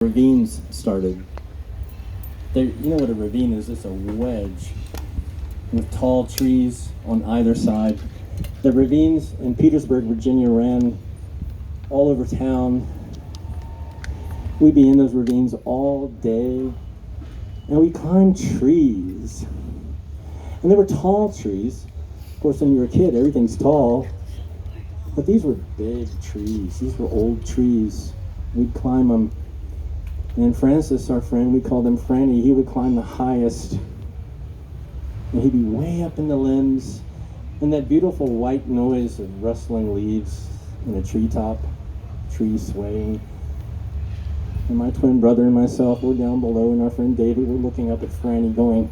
Ravines started. You know what a ravine is? It's a wedge with tall trees on either side. The ravines in Petersburg, Virginia ran all over town. We'd be in those ravines all day, and we climbed trees. And they were tall trees. Of course, when you're a kid, everything's tall. But these were big trees. These were old trees. We'd climb them. And Francis, our friend, we called him Franny, he would climb the highest. And he'd be way up in the limbs. And that beautiful white noise of rustling leaves in a treetop, trees swaying. And my twin brother and myself were down below, and our friend David were looking up at Franny going,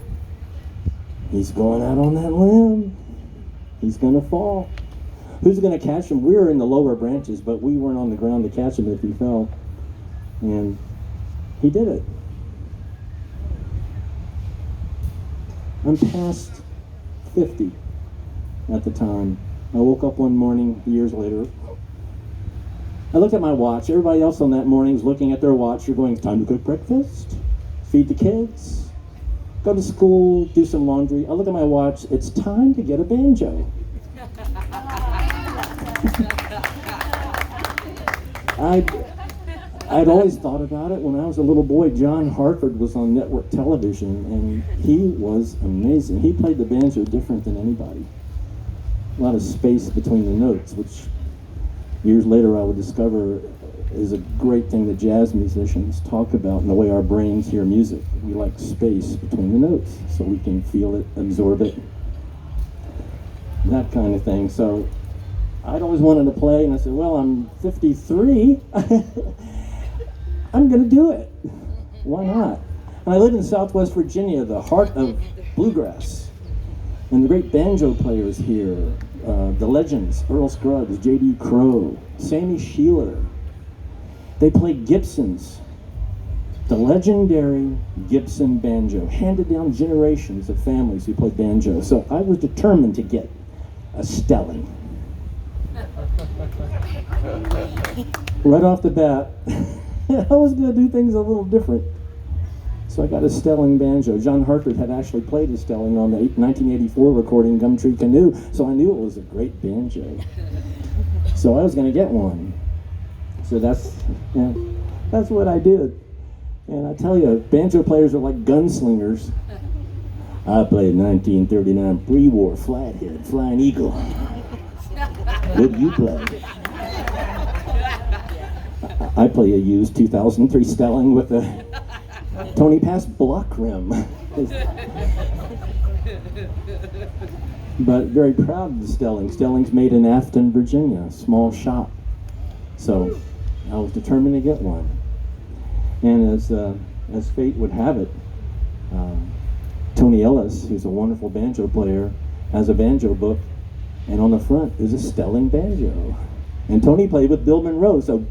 he's going out on that limb. He's going to fall. Who's going to catch him? We were in the lower branches, but we weren't on the ground to catch him if he fell. And he did it. I'm past 50 at the time. I woke up one morning years later. I looked at my watch. Everybody else on that morning is looking at their watch. You're going, it's time to cook breakfast, feed the kids, go to school, do some laundry. I look at my watch. It's time to get a banjo. I'd always thought about it. When I was a little boy, John Hartford was on network television, and he was amazing. He played the banjo different than anybody. A lot of space between the notes, which years later I would discover is a great thing that jazz musicians talk about in the way our brains hear music. We like space between the notes so we can feel it, absorb it, that kind of thing. So I'd always wanted to play, and I said, well, I'm 53. I'm going to do it. Why not? And I live in Southwest Virginia, the heart of bluegrass. And the great banjo players here, the legends, Earl Scruggs, J.D. Crowe, Sammy Sheeler. They play Gibsons, the legendary Gibson banjo, handed down generations of families who played banjo. So I was determined to get a Stelling. Right off the bat, I was going to do things a little different. So I got a Stelling banjo. John Hartford had actually played a Stelling on the 1984 recording Gumtree Canoe, so I knew it was a great banjo. So I was going to get one. So that's what I did. And I tell you, banjo players are like gunslingers. I played 1939 pre-war flathead, Flying Eagle. What do you play? I play a used 2003 Stelling with a Tony Pass block rim. But very proud of the Stelling. Stelling's made in Afton, Virginia, a small shop. So I was determined to get one. And as fate would have it, Tony Ellis, who's a wonderful banjo player, has a banjo book, and on the front is a Stelling banjo. And Tony played with Bill Monroe, so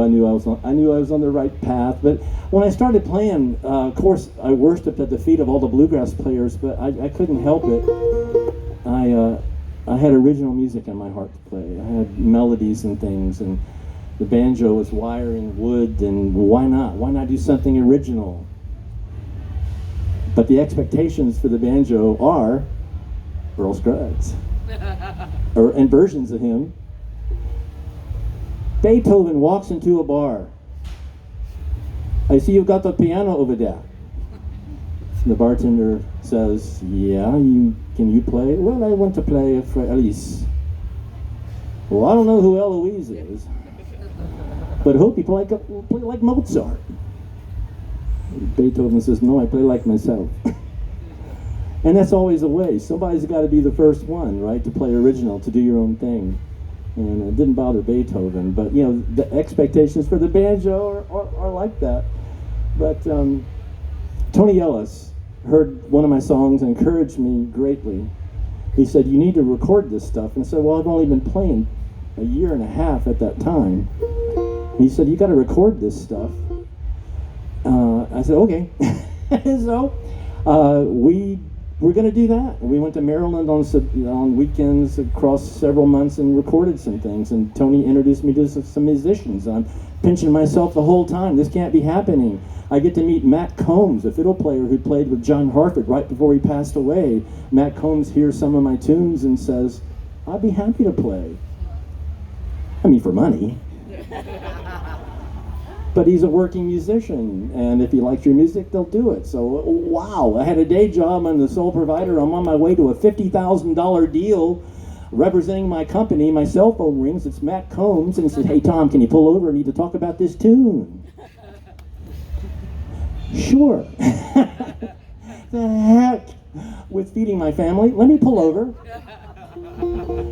I knew I was on the right path. But when I started playing, of course, I worshipped at the feet of all the bluegrass players, but I couldn't help it. I had original music in my heart to play. I had melodies and things, and the banjo was wiring wood, and why not? Why not do something original? But the expectations for the banjo are Earl Scruggs, and versions of him. Beethoven walks into a bar. I see you've got the piano over there. The bartender says, yeah, can you play? Well, I want to play for Elise. Well, I don't know who Eloise is, but I hope you play like Mozart. Beethoven says, no, I play like myself. And that's always the way. Somebody's got to be the first one, right, to play original, to do your own thing. And it didn't bother Beethoven, but you know, the expectations for the banjo are like that. But Tony Ellis heard one of my songs and encouraged me greatly. He said, you need to record this stuff. And I said, well, I've only been playing a year and a half at that time. And he said, you got to record this stuff. I said, okay. So we we're going to do that. And we went to Maryland on weekends across several months and recorded some things. And Tony introduced me to some musicians. I'm pinching myself the whole time. This can't be happening. I get to meet Matt Combs, a fiddle player who played with John Hartford right before he passed away. Matt Combs hears some of my tunes and says, I'd be happy to play. I mean, for money. But he's a working musician, and if he likes your music, they'll do it. So, wow, I had a day job. I'm the sole provider. I'm on my way to a $50,000 deal representing my company. My cell phone rings. It's Matt Combs, and he says, hey, Tom, can you pull over? I need to talk about this tune. Sure. The heck with feeding my family. Let me pull over.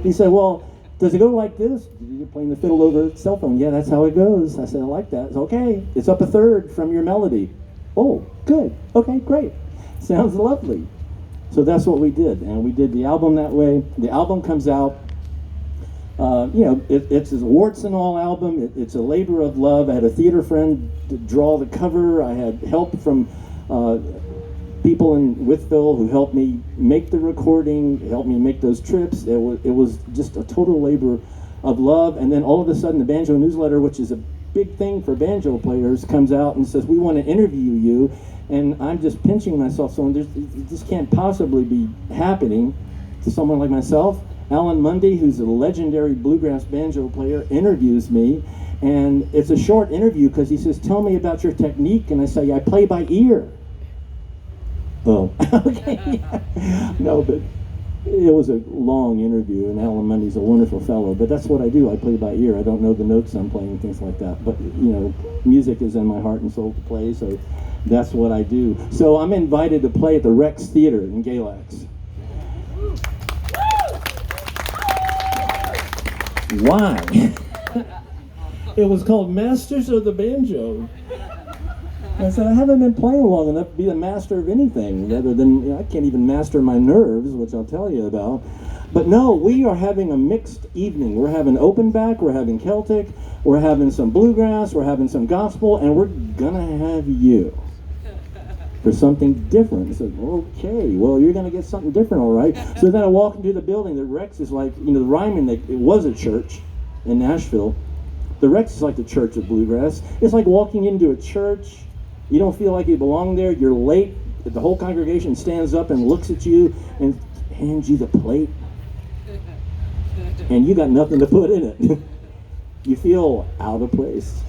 He said, well, does it go like this? You're playing the fiddle over a cell phone. Yeah, that's how it goes. I said, I like that. It's okay. It's up a third from your melody. Oh, good. Okay, great. Sounds lovely. So that's what we did. And we did the album that way. The album comes out. It's a warts and all album. It's a labor of love. I had a theater friend to draw the cover. I had help from people in Withville who helped me make the recording, helped me make those trips. It was just a total labor of love. And then all of a sudden the Banjo Newsletter, which is a big thing for banjo players, comes out and says, we want to interview you. And I'm just pinching myself, so this can't possibly be happening to someone like myself. Alan Mundy, who's a legendary bluegrass banjo player, interviews me. And it's a short interview because he says, tell me about your technique. And I say, I play by ear. Oh, okay. No, but it was a long interview, and Alan Mundy's a wonderful fellow, but that's what I do. I play by ear. I don't know the notes I'm playing, things like that. But, music is in my heart and soul to play, so that's what I do. So I'm invited to play at the Rex Theater in Galax. Why? It was called Masters of the Banjo. I said, I haven't been playing long enough to be the master of anything, other than I can't even master my nerves, which I'll tell you about. But no, we are having a mixed evening. We're having open back, we're having Celtic, we're having some bluegrass, we're having some gospel, and we're gonna have you for something different. I said, okay, well, you're gonna get something different, all right. So then I walk into the building. The Rex is like, the Ryman, it was a church in Nashville. The Rex is like the church of bluegrass. It's like walking into a church. You don't feel like you belong there. You're late. The whole congregation stands up and looks at you and hands you the plate. And you got nothing to put in it. You feel out of place.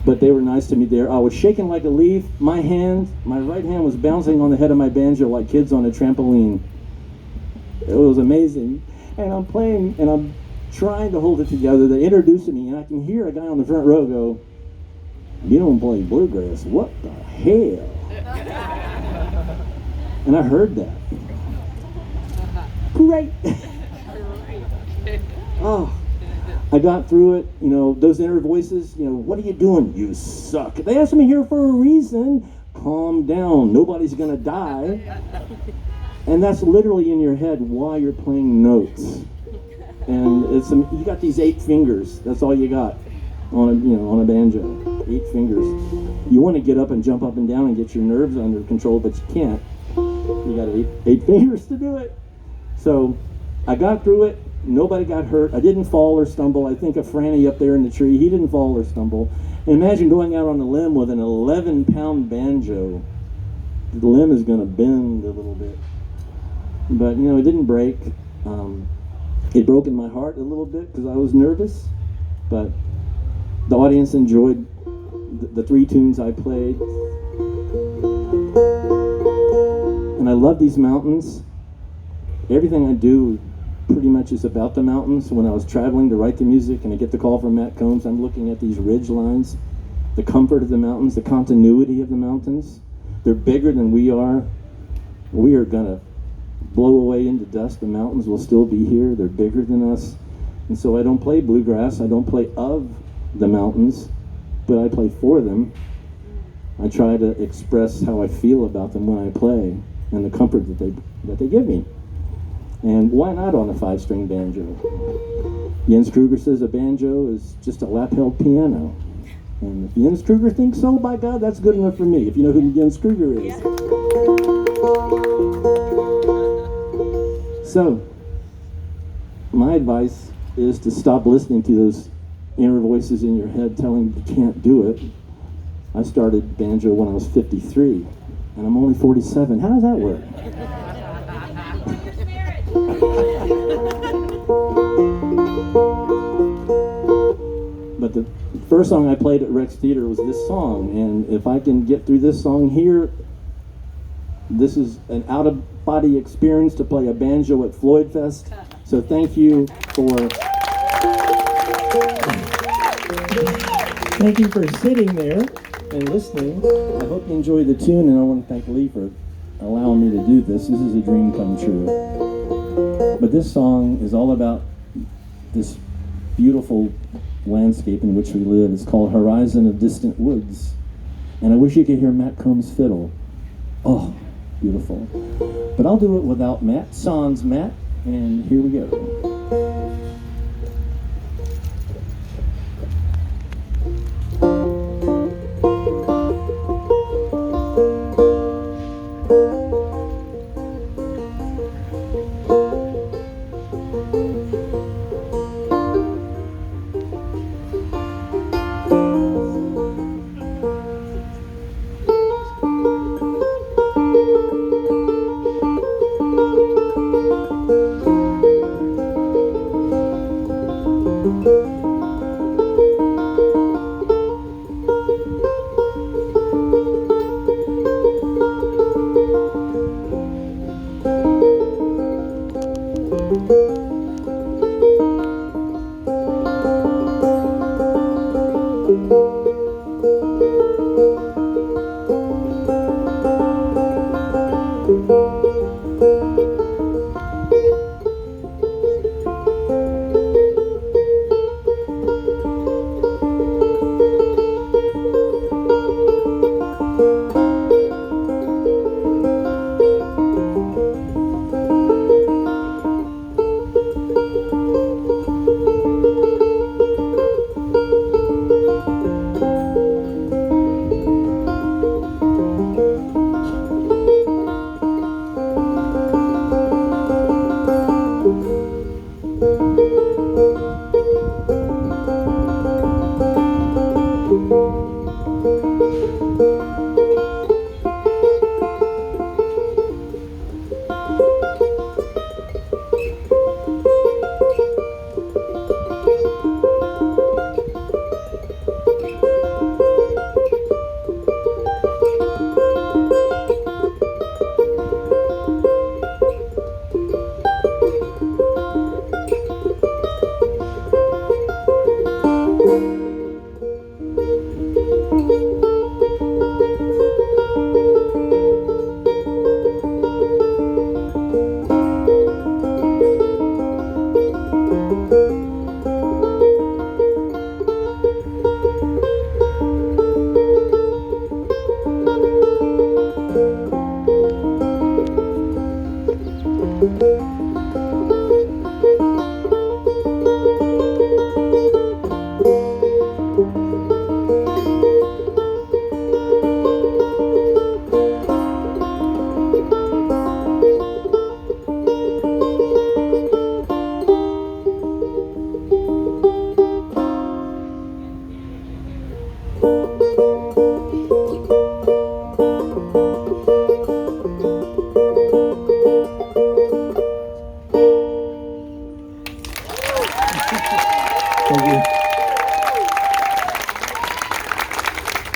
But they were nice to me there. I was shaking like a leaf. My right hand was bouncing on the head of my banjo like kids on a trampoline. It was amazing. And I'm playing, and I'm trying to hold it together. They introduced me, and I can hear a guy on the front row go, you don't play bluegrass, what the hell? And I heard that. Great. Oh, I got through it, those inner voices, what are you doing? You suck. They asked me here for a reason. Calm down, nobody's gonna die. And that's literally in your head while you're playing notes. And you got these 8 fingers, that's all you got on a banjo. 8 fingers. You want to get up and jump up and down and get your nerves under control, but you can't. You got 8 fingers to do it. So I got through it. Nobody got hurt. I didn't fall or stumble. I think of Franny up there in the tree. He didn't fall or stumble. And imagine going out on a limb with an 11-pound banjo. The limb is going to bend a little bit. But, it didn't break. It broke in my heart a little bit because I was nervous. But the audience enjoyed the 3 tunes I played. And I love these mountains. Everything I do pretty much is about the mountains. When I was traveling to write the music and I get the call from Matt Combs, I'm looking at these ridge lines, the comfort of the mountains, the continuity of the mountains. They're bigger than we are. We are gonna blow away into dust. The mountains will still be here. They're bigger than us. And so I don't play bluegrass. I don't play of the mountains, but I play for them. I try to express how I feel about them when I play and the comfort that they give me. And why not on a 5-string banjo? Jens Kruger says a banjo is just a lap-held piano. And if Jens Kruger thinks so, by God, that's good enough for me, if you know who Jens Kruger is. Yeah. So, my advice is to stop listening to those inner voices in your head telling you can't do it. I started banjo when I was 53, and I'm only 47. How does that work? But the first song I played at Rex Theater was this song, and if I can get through this song here, this is an out-of-body experience to play a banjo at Floydfest. So thank you for sitting there and listening. I hope you enjoy the tune, and I want to thank Lee for allowing me to do this. This is a dream come true. But this song is all about this beautiful landscape in which we live. It's called Horizon of Distant Woods. And I wish you could hear Matt Combs' fiddle. Oh, beautiful. But I'll do it without Matt. Sans Matt. And here we go.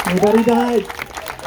Everybody died.